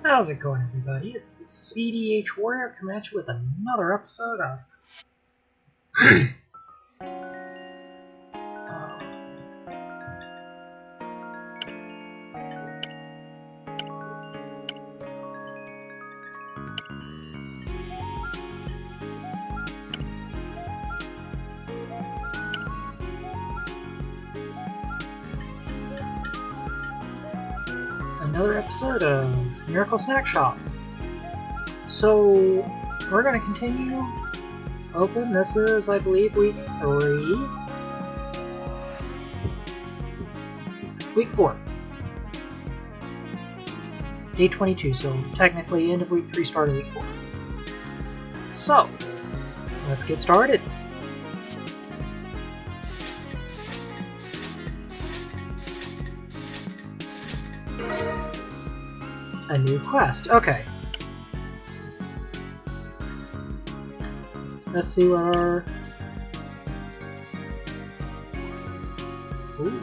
How's it going, everybody? It's the CDH Warrior coming at you with another episode of Miracle Snack Shop. So we're going to continue. It's open. This is, I believe, week 3. Week 4. Day 22, so technically end of week 3, start of week 4. So, let's get started. A new quest. Okay. Let's see what our... Ooh.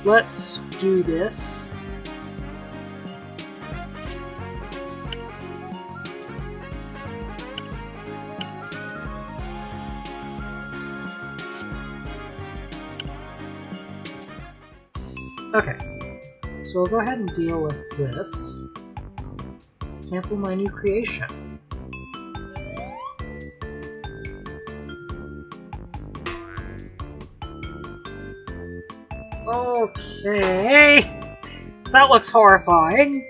Let's do this. Okay, so I'll go ahead and deal with this. Sample my new creation. Okay, that looks horrifying.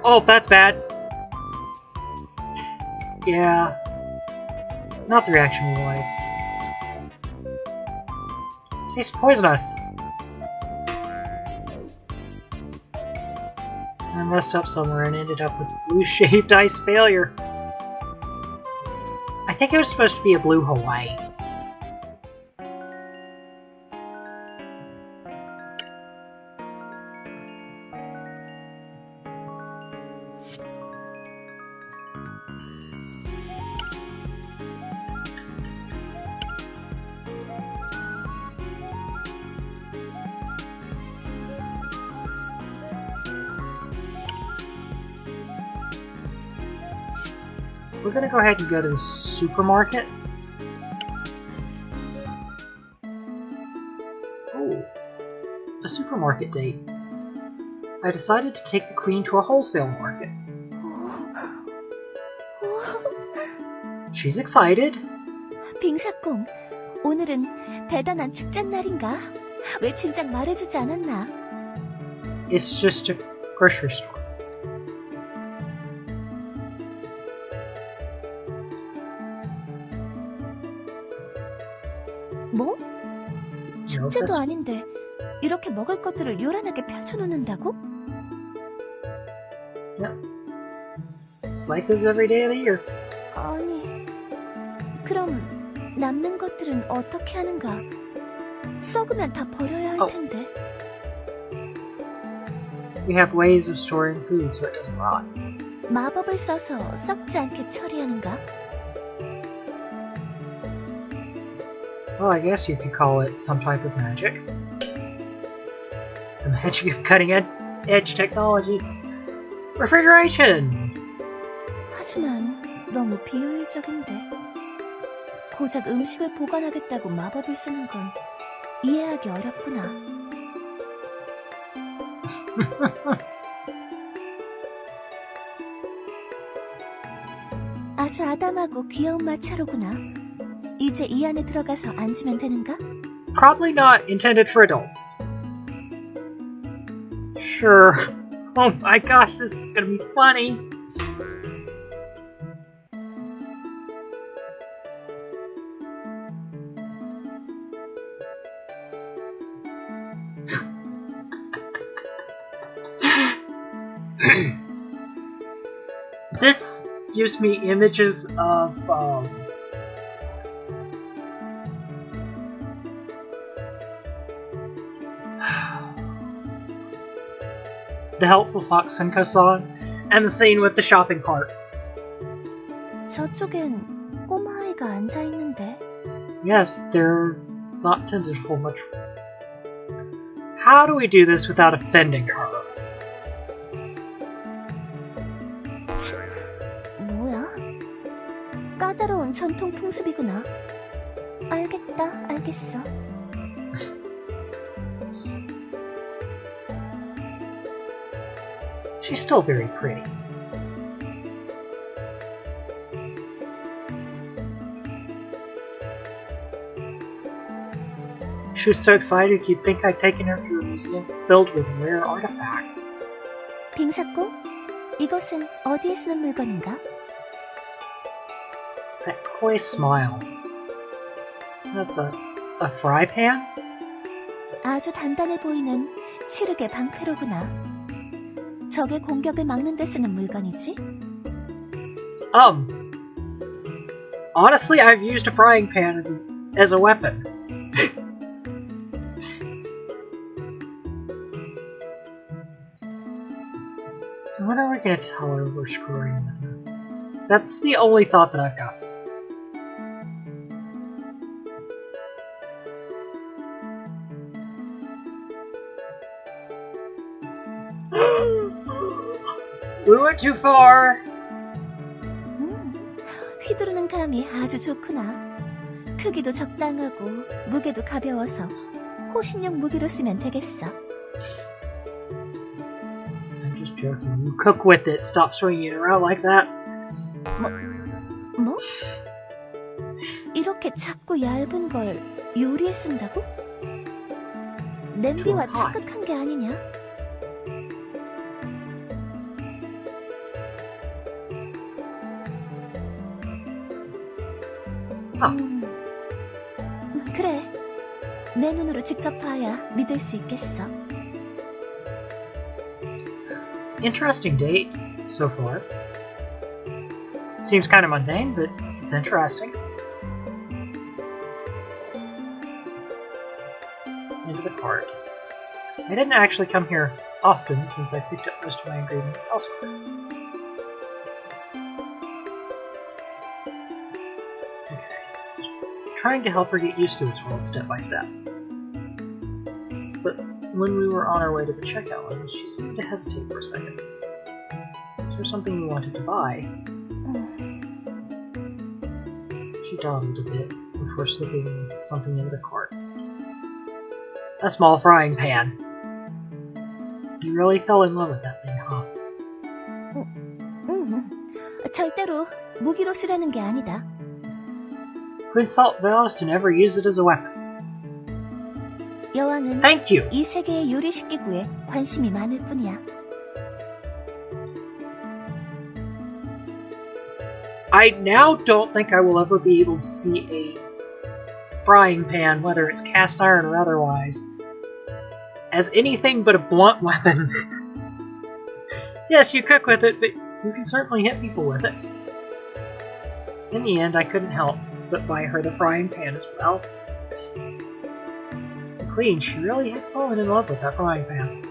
Oh, that's bad. Yeah. Not the reaction we wanted. Tastes poisonous. I messed up somewhere and ended up with blue-shaped ice failure. I think it was supposed to be a blue Hawaii. We're gonna go ahead and go to the supermarket. Oh, a supermarket date. I decided to take the queen to a wholesale market. She's excited. 빙사콩, 오늘은 대단한 축제날인가? 왜 진작 말해주지 않았나? It's just a grocery store. 뭐? 축제도 아닌데 이렇게 먹을 것들을 요란하게 펼쳐놓는다고? Yeah. It's like this every day of the year. 아니, 그럼 남는 것들은 어떻게 하는가? 썩으면 다 버려야 할 텐데. We have ways of storing food so it doesn't rot. 마법을 써서 썩지 않게 처리하는가? Well, I guess you could call it some type of magic. The magic of cutting-edge technology. Refrigeration! 하지만 너무 비효율적인데. 고작 음식을 보관하겠다고 마법을 쓰는 건 이해하기 어렵구나. 아주 아담하고 귀여운 마차로구나. 이제 이 안에 들어가서 앉으면 되는가? Probably not intended for adults. Sure. Oh my gosh, this is gonna be funny. This gives me images of the helpful Fox Senko song, and the scene with the shopping cart. 저쪽엔 꼬마아이가 앉아있는데. Yes, they're not tended to hold much. How do we do this without offending her? 뭐야? 까다로운 전통 풍습이구나. 알겠다, 알겠어. She's still very pretty. She was so excited you'd think I'd taken her to a museum filled with rare artifacts. 빙사꽃? 이것은 어디에 쓰는 물건인가? That coy smile. That's a fry pan? 아주 단단해 보이는 칠흑의 방패로구나. 적의 공격을 막는 데 쓰는 물건이지? Honestly, I've used a frying pan as a weapon. When are we gonna tell her we're screwing with her? That's the only thought that I've got. We went too far! 휘두르는 감이 아주 좋구나. 크기도 적당하고 무게도 가벼워서 호신용 무기로 쓰면 되겠어. I'm just joking. You cook with it. Stop swinging it around like that. 뭐? 이렇게 작고 얇은 걸 요리에 쓴다고? 냄비와 착각한 게 아니냐? 그래. 내 눈으로 직접 봐야 믿을 수 있겠어. Interesting date so far. Seems kind of mundane, but it's interesting. Into the cart. I didn't actually come here often since I picked up most of my ingredients elsewhere. Trying to help her get used to this world step by step. But when we were on our way to the checkout line, she seemed to hesitate for a second. Was there something we wanted to buy? She dawdled a bit before slipping something into the cart. A small frying pan. You really fell in love with that thing, huh? 절대로 무기로 쓰려는 게 아니다. Queen Salt vows to never use it as a weapon. 여왕은 Thank you. 이 세계의 요리 식기구에 관심이 많을 뿐이야. I now don't think I will ever be able to see a frying pan, whether it's cast iron or otherwise, as anything but a blunt weapon. Yes, you cook with it, but you can certainly hit people with it. In the end, I couldn't help but buy her the frying pan as well. The Queen, she really had fallen in love with that frying pan.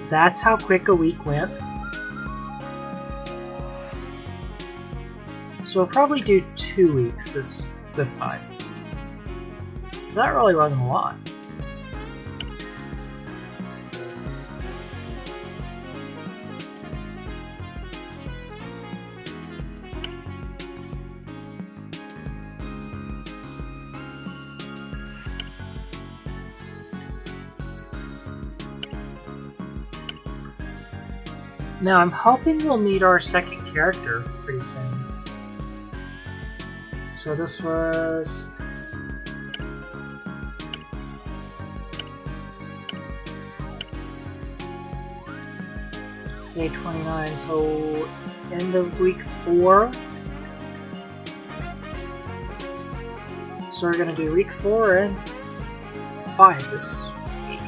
That's how quick a week went. So we'll probably do 2 weeks this time. So that really wasn't a lot. Now I'm hoping we'll meet our second character pretty soon. So this was... Day 29, so end of week 4. So we're gonna do week 4 and 5 this week.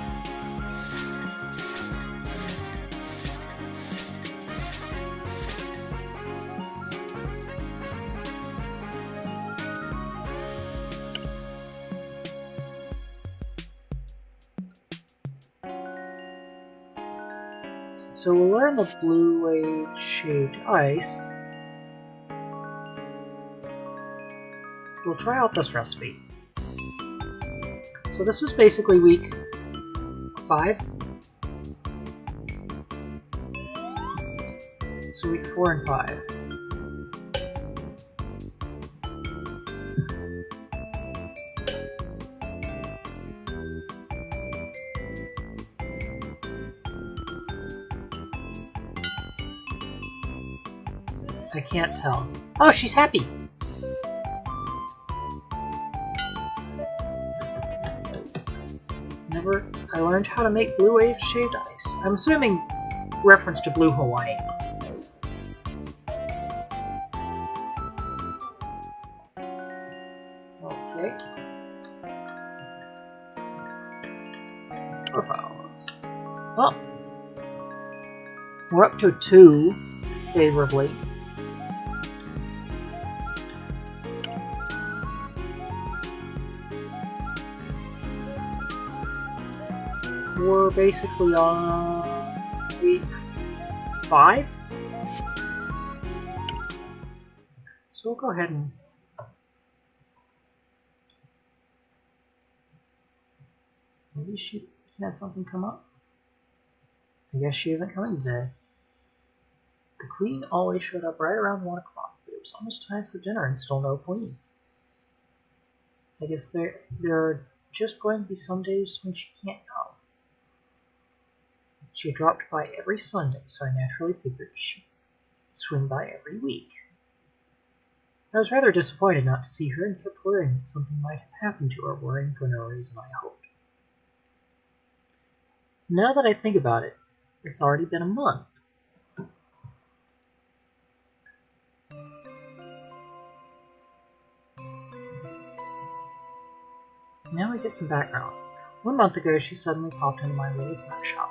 So we'll learn the blue wave shaped ice. We'll try out this recipe. So this was basically week 5. So week 4 and 5. I can't tell. Oh, she's happy! I learned how to make blue wave shaped ice. I'm assuming reference to Blue Hawaii. Okay. Profiles. Well, we're up to 2 favorably. We're basically on week 5. So we'll go ahead and maybe she had something come up. I guess she isn't coming today. The queen always showed up right around 1 o'clock, but it was almost time for dinner and still no queen. I guess there are just going to be some days when she can't come. She dropped by every Sunday, so I naturally figured she'd swing by every week. I was rather disappointed not to see her and kept worrying that something might have happened to her, worrying for no reason, I hoped. Now that I think about it, it's already been a month. Now we get some background. 1 month ago, she suddenly popped into my little snack shop.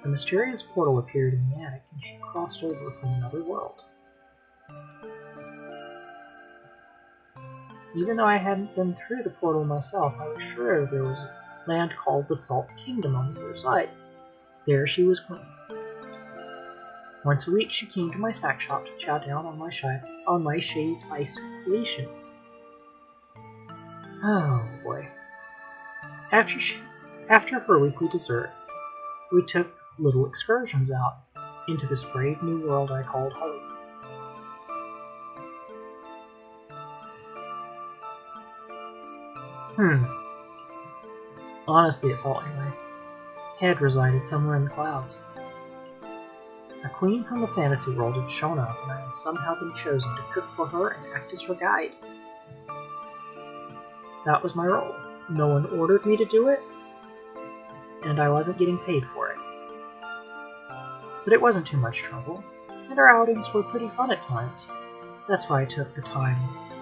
A mysterious portal appeared in the attic, and she crossed over from another world. Even though I hadn't been through the portal myself, I was sure there was a land called the Salt Kingdom on the other side. There she was queen. Once a week, she came to my snack shop to chow down on my shaved ice creations. Oh boy. After her weekly dessert, we took little excursions out into this brave new world I called home. Honestly, it felt anyway. Had resided somewhere in the clouds. A queen from the fantasy world had shown up, and I had somehow been chosen to cook for her and act as her guide. That was my role. No one ordered me to do it, and I wasn't getting paid for it. But it wasn't too much trouble, and our outings were pretty fun at times. That's why I took the time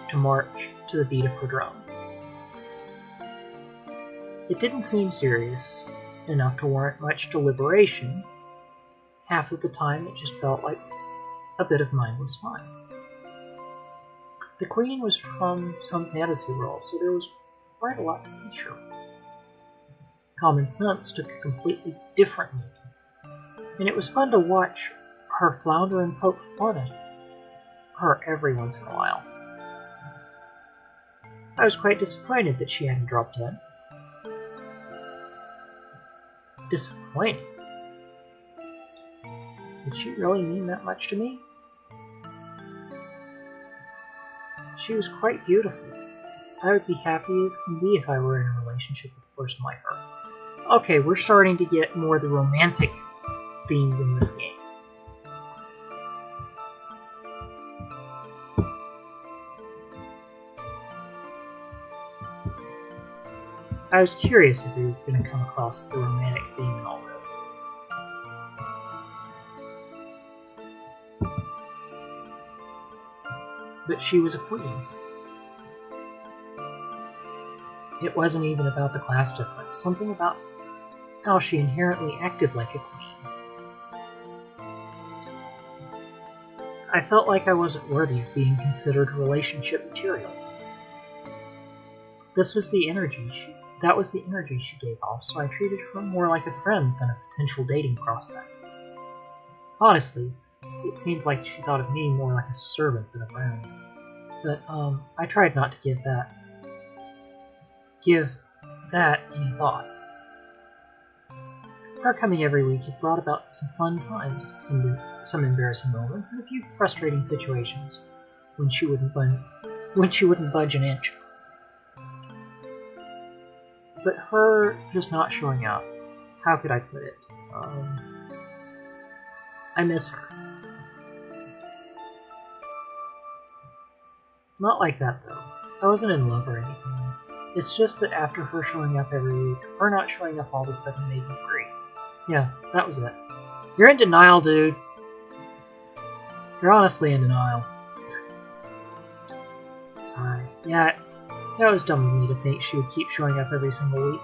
to march to the beat of her drum. It didn't seem serious enough to warrant much deliberation. Half of the time it just felt like a bit of mindless fun. The queen was from some fantasy world, so there was quite a lot to teach her. Common sense took a completely different meaning, and it was fun to watch her flounder and poke fun at her every once in a while. I was quite disappointed that she hadn't dropped in. Disappointed? Did she really mean that much to me? She was quite beautiful. I would be happy as can be if I were in a relationship with a person like her. Okay, we're starting to get more of the romantic themes in this game. I was curious if we were going to come across the romantic theme in all this. But she was a queen. It wasn't even about the class difference, something about how she inherently acted like a queen. I felt like I wasn't worthy of being considered relationship material. That was the energy she gave off, so I treated her more like a friend than a potential dating prospect. Honestly, it seemed like she thought of me more like a servant than a friend. But, I tried not to give that any thought. Her coming every week had brought about some fun times, some embarrassing moments, and a few frustrating situations when she wouldn't budge an inch. But her just not showing up, how could I put it? I miss her. Not like that, though. I wasn't in love or anything. It's just that after her showing up every week, her not showing up all of a sudden made me free. Yeah, that was it. You're in denial, dude. You're honestly in denial. Sorry. Yeah, that was dumb of me to think she would keep showing up every single week.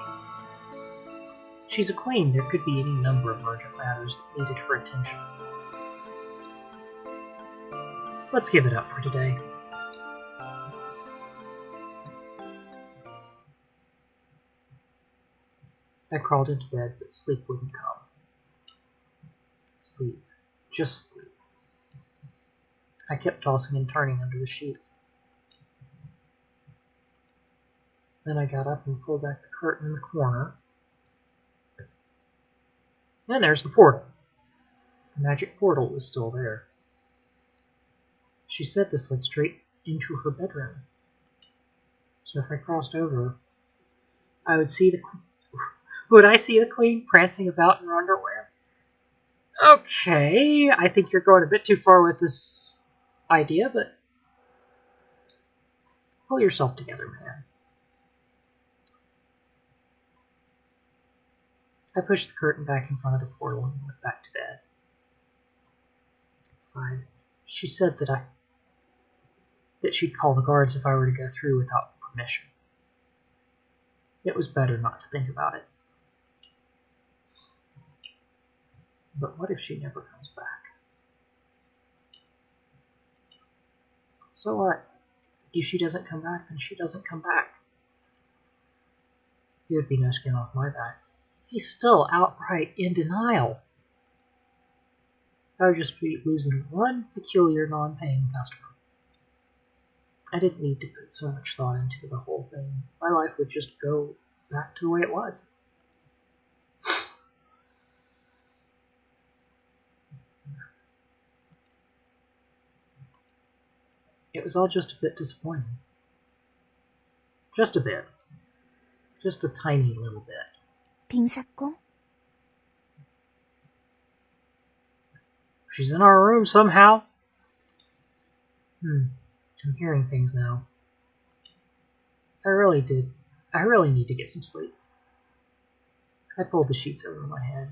She's a queen. There could be any number of urgent matters that needed her attention. Let's give it up for today. I crawled into bed, but sleep wouldn't come. Sleep. Just sleep. I kept tossing and turning under the sheets. Then I got up and pulled back the curtain in the corner. And there's the portal. The magic portal was still there. She said this led straight into her bedroom. So if I crossed over, I would see Would I see the queen prancing about in her underwear? Okay, I think you're going a bit too far with this idea, but pull yourself together, man. I pushed the curtain back in front of the portal and went back to bed. Sighed. She said that she'd call the guards if I were to go through without permission. It was better not to think about it. But what if she never comes back? So what? If she doesn't come back, then she doesn't come back. It would be no skin off my back. He's still outright in denial. I would just be losing one peculiar non-paying customer. I didn't need to put so much thought into the whole thing. My life would just go back to the way it was. It was all just a bit disappointing. Just a bit. Just a tiny little bit. 빙사콩? She's in our room somehow. I'm hearing things now. I really need to get some sleep. I pulled the sheets over my head.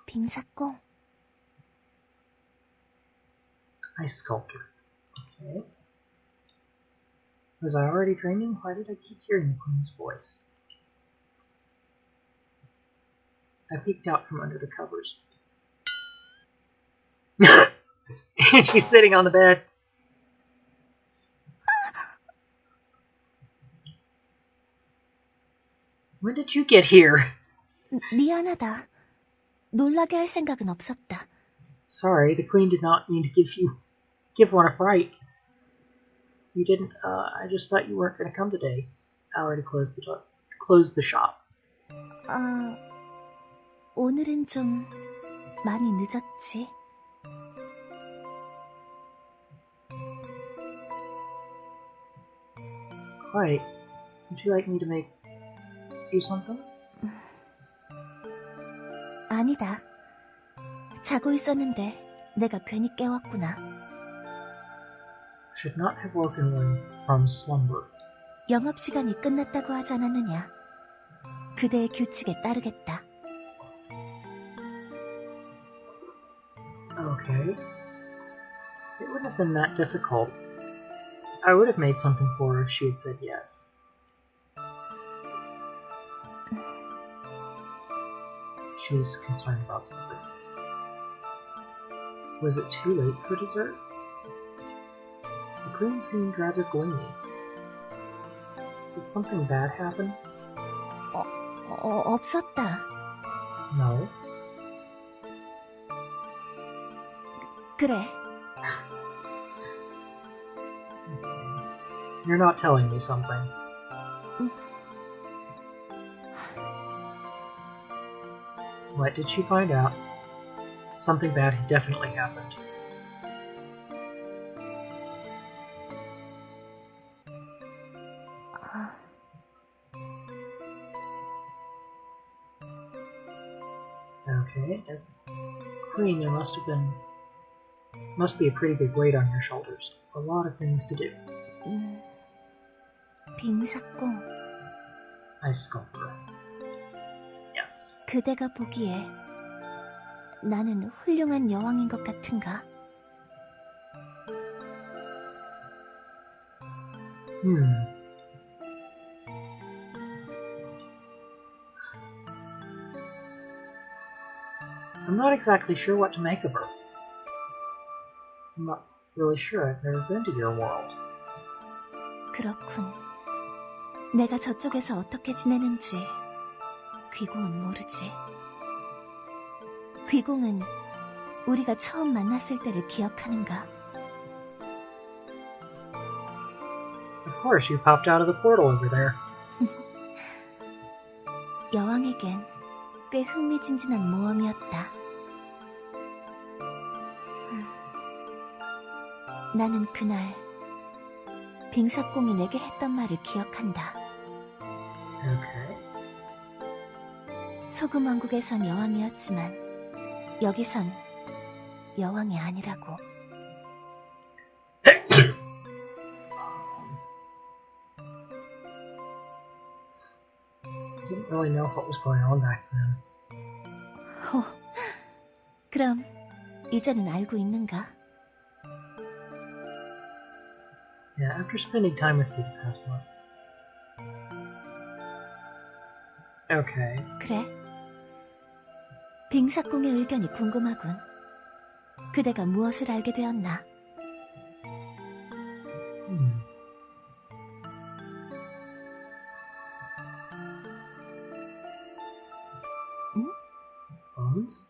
빙사콩? Ice sculptor. Okay. Was I already dreaming? Why did I keep hearing the queen's voice? I peeked out from under the covers. And she's sitting on the bed. When did you get here? 미안하다. 놀라게 할 생각은 없었다. Sorry, the queen did not mean to give one a fright. You didn't, I just thought you weren't going to come today. I already closed the shop. 오늘은 좀 많이 늦었지. Quite. Would you like me to make you something? 아니다. 자고 있었는데 내가 괜히 깨웠구나. Should not have woken one from slumber. 영업시간이 끝났다고 하지 않았느냐. 그대의 규칙에 따르겠다. Okay. It wouldn't have been that difficult. I would have made something for her if she had said yes. She's concerned about something. Was it too late for dessert? The green seemed rather gloomy. Did something bad happen? 없었다. No. 그래. You're not telling me something. What did she find out? Something bad had definitely happened. Okay, as queen, there must be a pretty big weight on your shoulders. A lot of things to do. 빙사공. Ice sculptor. Yes. 그대가 보기에 나는 훌륭한 여왕인 것 같은가? I'm not exactly sure what to make of her. I'm not really sure. I've never been to your world. 그렇군. 내가 저쪽에서 어떻게 지내는지 귀공은 모르지. 귀공은 우리가 처음 만났을 때를 기억하는가? Of course, you popped out of the portal over there. 여왕에겐 꽤 흥미진진한 모험이었다. 나는 그날 빙사공이 내게 했던 말을 기억한다. Okay. 소금왕국에선 여왕이었지만 여기선 여왕이 아니라고. Didn't really know what was going on back then. 그럼 이제는 알고 있는가? Yeah, after spending time with you the past month. Okay. 그래. 빙사공의 의견이 궁금하군. 그대가 무엇을 알게 되었나? 응? Bones?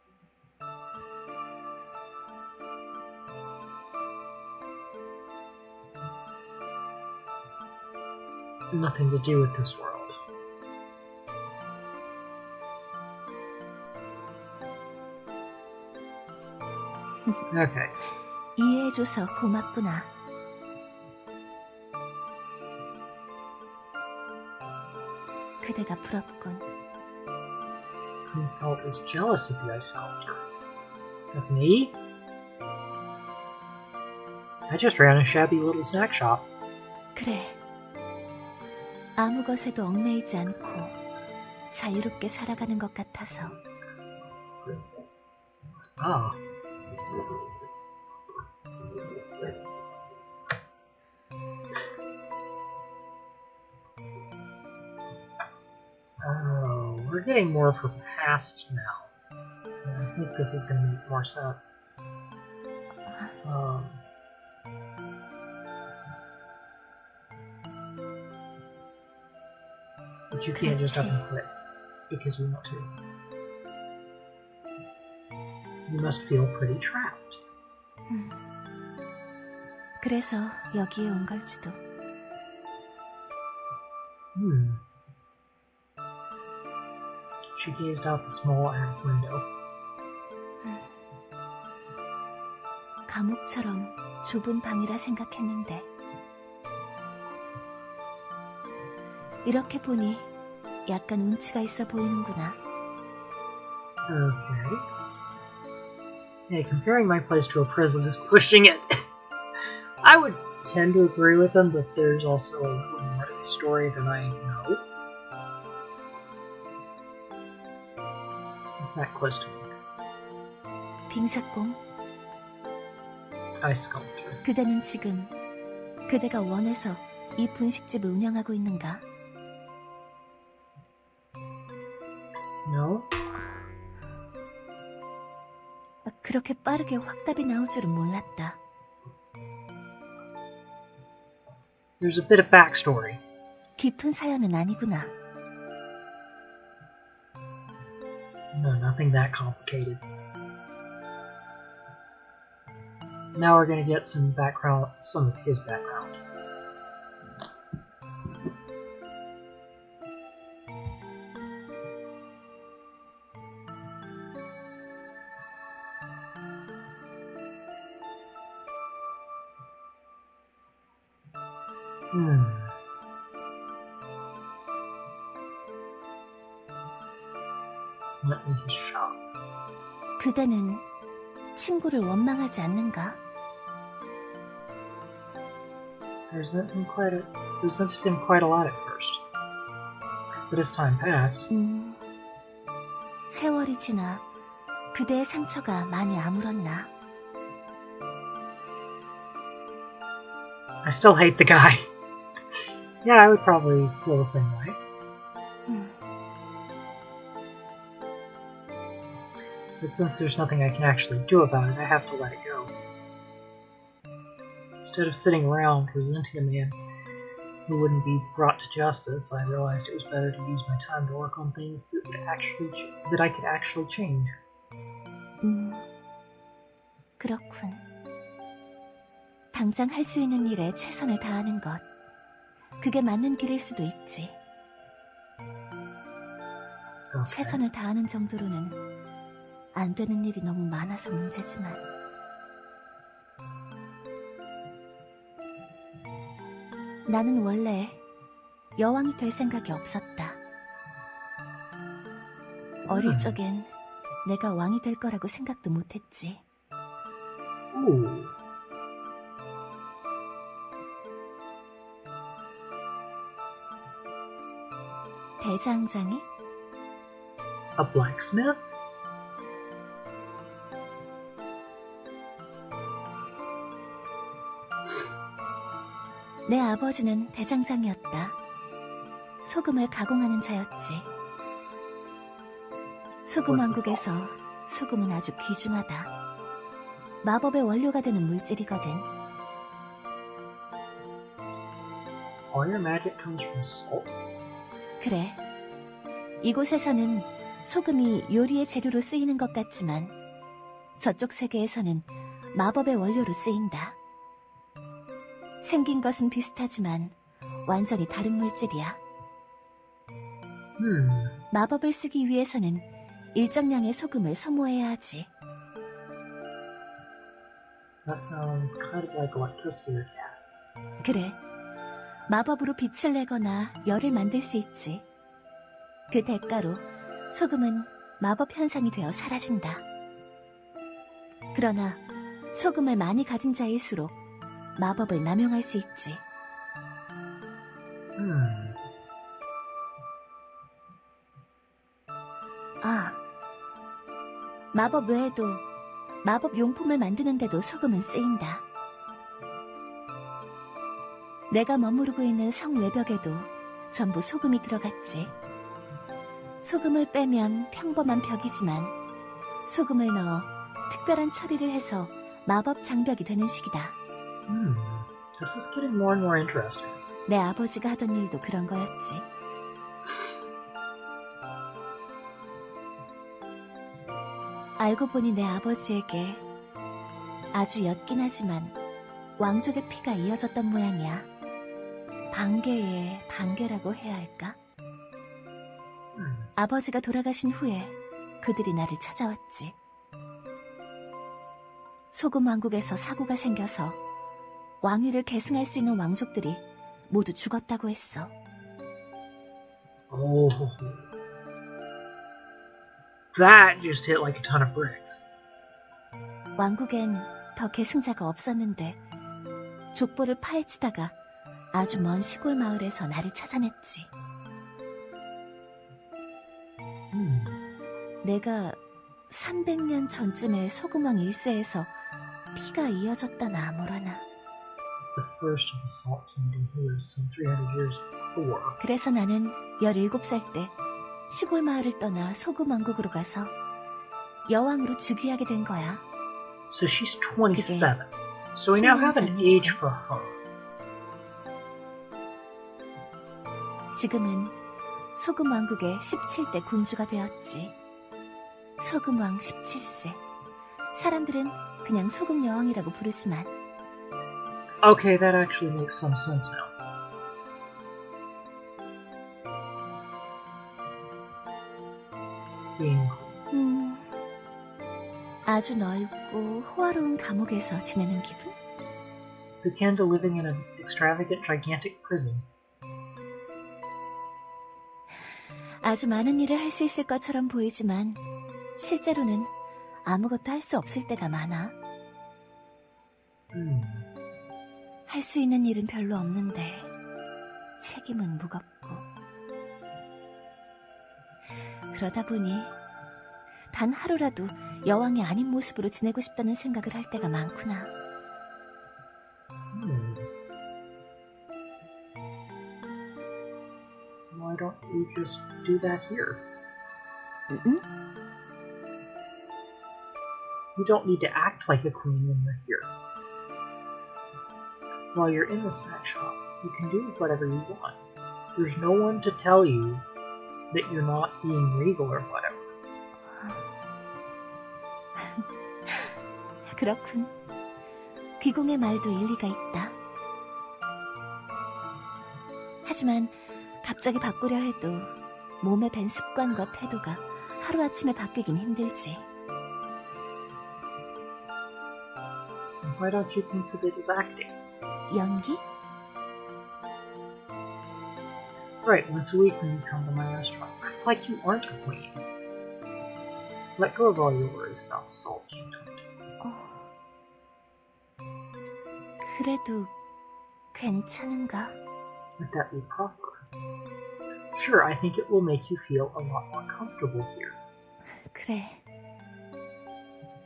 Nothing to do with this world. Okay. 이해해줘서 고맙구나. 그대가 부럽군. Queen Salt is jealous of the ice sculptor. Of me? I just ran a shabby little snack shop. 그래. 아무 것에도 얽매이지 않고 자유롭게 살아가는 것 같아서. Ah. Oh, we're getting more of her past now. I think this is going to make more sense. But you can't just up and quit because you want to. You must feel pretty trapped. 그래서 여기에 온 걸지도. She gazed out the small attic window. 감옥처럼 좁은 방이라 생각했는데 이렇게 보니 약간 운치가 있어 보이는구나. Okay. Hey, comparing my place to a prison is pushing it. I would tend to agree with them, but there's also a little more to the story than I know. It's not close to me. 빙사공, Ice sculptor. 그대는 지금 그대가 원해서 이 분식집을 운영하고 있는가? No? 그렇게 빠르게 확답이 나올 줄은 몰랐다. There's a bit of backstory. 깊은 사연은 아니구나. No, nothing that complicated. Now we're gonna get some background, some of his background. Let me his shop. 그대는 친구를 원망하지 않는가? I resented him quite a lot at first. But as time passed, 세월이 지나 그대의 상처가 많이 아물었나? I still hate the guy. Yeah, I would probably feel the same way. But since there's nothing I can actually do about it, I have to let it go. Instead of sitting around resenting a man who wouldn't be brought to justice, I realized it was better to use my time to work on things that I could actually change. 그렇군. 당장 할 수 있는 일에 최선을 다하는 것. 그게 맞는 길일 수도 있지. Okay. 최선을 다하는 정도로는 안 되는 일이 너무 많아서 문제지만. 나는 원래 여왕이 될 생각이 없었다. 어릴 적엔 내가 왕이 될 거라고 생각도 못했지. Ooh. 대장장이? A blacksmith? 내 아버지는 대장장이었다. 소금을 가공하는 자였지. 소금 왕국에서 소금은 아주 귀중하다. 마법의 원료가 되는 물질이거든. All your magic comes from salt? 그래. 이곳에서는 소금이 요리의 재료로 쓰이는 것 같지만 저쪽 세계에서는 마법의 원료로 쓰인다. 생긴 것은 비슷하지만 완전히 다른 물질이야. 마법을 쓰기 위해서는 일정량의 소금을 소모해야 하지. That sounds kind of like electricity or gas. 그래. 마법으로 빛을 내거나 열을 만들 수 있지. 그 대가로 소금은 마법 현상이 되어 사라진다. 그러나 소금을 많이 가진 자일수록 마법을 남용할 수 있지. 아, 마법 외에도 마법 용품을 만드는데도 소금은 쓰인다. 내가 머무르고 있는 성 외벽에도 전부 소금이 들어갔지. 소금을 빼면 평범한 벽이지만 소금을 넣어 특별한 처리를 해서 마법 장벽이 되는 식이다. This is getting more and more interesting. 내 아버지가 하던 일도 그런 거였지. 알고 보니 내 아버지에게 아주 옅긴 하지만 왕족의 피가 이어졌던 모양이야. 반계의 반계라고 해야 할까? 아버지가 돌아가신 후에 그들이 나를 찾아왔지. 소금 왕국에서 사고가 생겨서 왕위를 계승할 수 있는 왕족들이 모두 죽었다고 했어. Oh. That just hit like a ton of bricks. 왕국엔 더 계승자가 없었는데 족보를 파헤치다가 아주 먼 시골 마을에서 나를 찾아냈지. 내가 300년 전쯤에 소금왕 1세에서 피가 이어졌다나 뭐라나. The first of the Salt Kingdom here some 300 years before. 그래서 나는 17살 때 시골 마을을 떠나 소금 왕국으로 가서 여왕으로 즉위하게 된 거야. So she's 27. So we now have an age for her. 지금은 소금 왕국의 17대 군주가 되었지. 소금왕 17세. 사람들은 그냥 소금 여왕이라고 부르지만. Okay, that actually makes some sense now. 아주 넓고 호화로운 감옥에서 지내는 기분? It's akin to living in an extravagant, gigantic prison. 아주 많은 일을 할 수 있을 것처럼 보이지만 실제로는 아무것도 할 수 없을 때가 많아. 할 수 있는 일은 별로 없는데 책임은 무겁고. 그러다 보니 단 하루라도 여왕이 아닌 모습으로 지내고 싶다는 생각을 할 때가 많구나. Why don't you just do that here? You don't need to act like a queen when you're here. While you're in the snack shop, you can do whatever you want. There's no one to tell you that you're not being regal or whatever. 그렇군. 귀공의 말도 일리가 있다. 하지만 갑자기 바꾸려 해도 몸에 밴 습관과 태도가 하루아침에 바뀌긴 힘들지. Why don't you think of it as acting? 연기? Right, once a week when you come to my restaurant, act like you aren't a queen. Let go of all your worries about the Salt Kingdom. 그래도 괜찮은가? Would that be proper? Sure, I think it will make you feel a lot more comfortable here. 그래.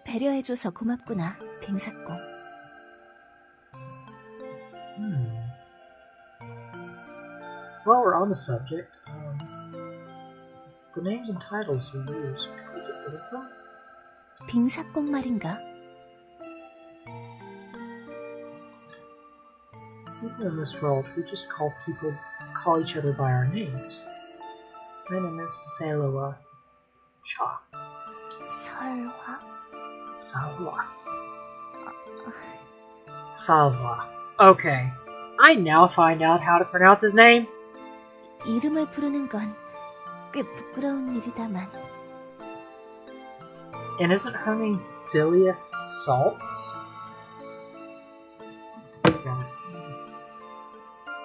배려해줘서 고맙구나, 딩사공. While we're on the subject, the names and titles you use, can we get rid of them? 딩사공 말인가? People in this world, we just call each other by our names. My name is Saloa Cha. 설화? Salwa. Salva. Okay. I now find out how to pronounce his name. 이름을 부르는 건 꽤 부끄러운 일이다만. And isn't her name Phileas Salt?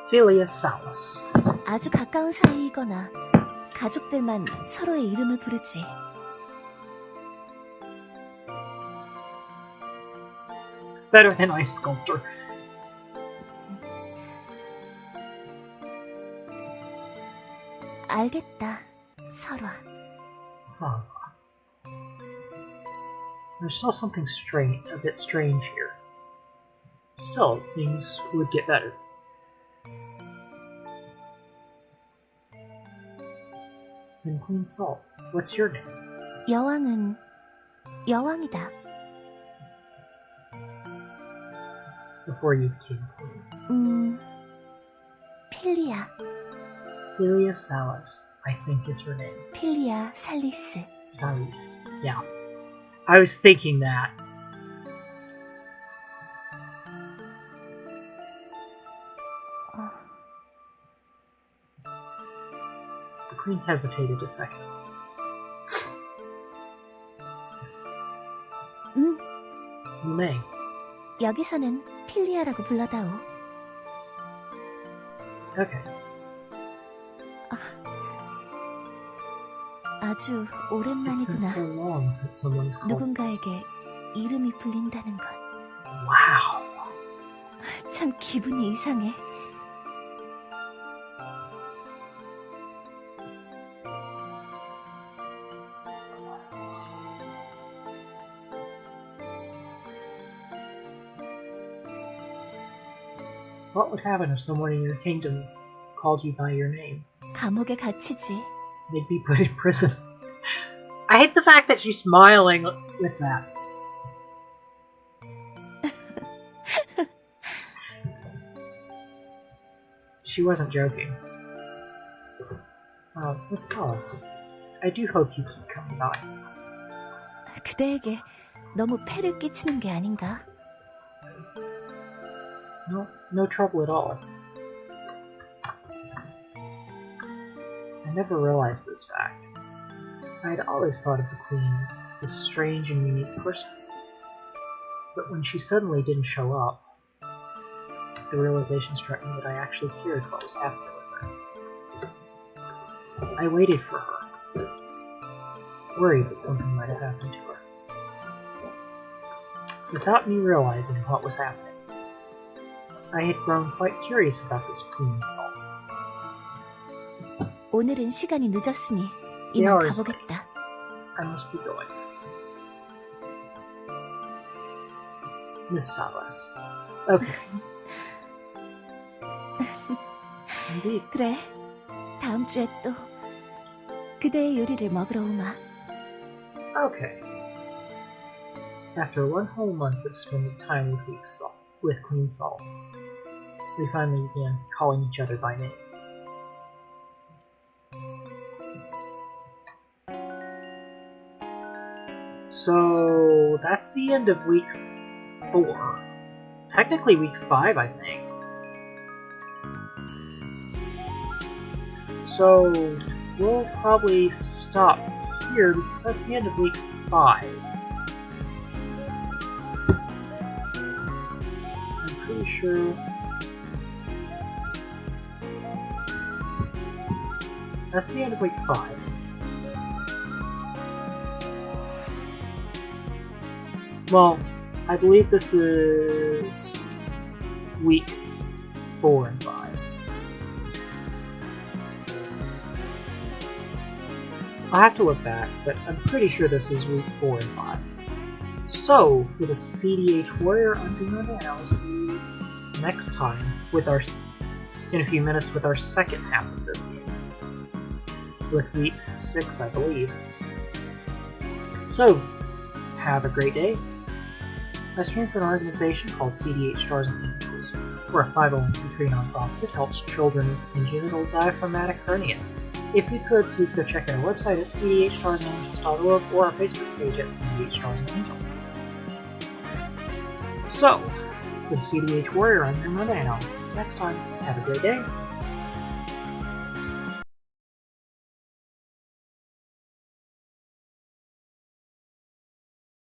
Phileas Salus. 아주 가까운 사이이거나 가족들만 서로의 이름을 부르지. Better than ice sculptor. 알겠다, 설화. Salva. There's still something a bit strange here. Still, things would get better. Then Queen Salt, what's your name? 여왕은 여왕이다. Before you became queen. 필리아. Phileas Salus, I think is her name. 필리아 살리스. Salis. Yeah. I was thinking that. The queen hesitated a second. You may. 여기서는 필리아라고 불러다오. Okay. 아주 It's been 오랜만이구나. so long since someone has called me. 누군가에게 이름이 불린다는 건. Wow. 참 기분이 이상해. What would happen if someone in your kingdom called you by your name? 감옥에 갇히지. They'd be put in prison. I hate the fact that she's smiling with that. She wasn't joking. Miss Alice, I do hope you keep coming by. 그대에게 너무 폐를 끼치는 게 아닌가? No trouble at all. I never realized this fact. I had always thought of the Queen as this strange and unique person. But when she suddenly didn't show up, the realization struck me that I actually cared what was happening with her. I waited for her, worried that something might have happened to her. Without me realizing what was happening, I had grown quite curious about this Queen salt. 오늘은 시간이 늦었으니 The 이만 hour's 가보겠다. I must be going. Miss Alice. Okay. Indeed. 그래, 다음 주에 또 그대의 요리를 먹으러 오마. Okay. After 1 whole month of spending time with Queen Salt, we finally began calling each other by name. So that's the end of week 4. Technically week 5, I think. So we'll probably stop here because that's the end of week 5. I'm pretty sure. That's the end of week 5. Well, I believe this is week 4 and 5. I'll have to look back, but I'm pretty sure this is week 4 and 5. So, for the CDH Warrior Underground, I'll see you next time in a few minutes with our second half of this game. With week 6, I believe. So, have a great day. I stream for an organization called CDH Stars and Angels. We're a 501c3 nonprofit that helps children with congenital diaphragmatic hernia. If you could, please go check out our website at cdhstarsandangels.org or our Facebook page at CDH Stars and Angels. So, with CDH Warrior, I'm your Monday, and I'll see you next time. Have a great day.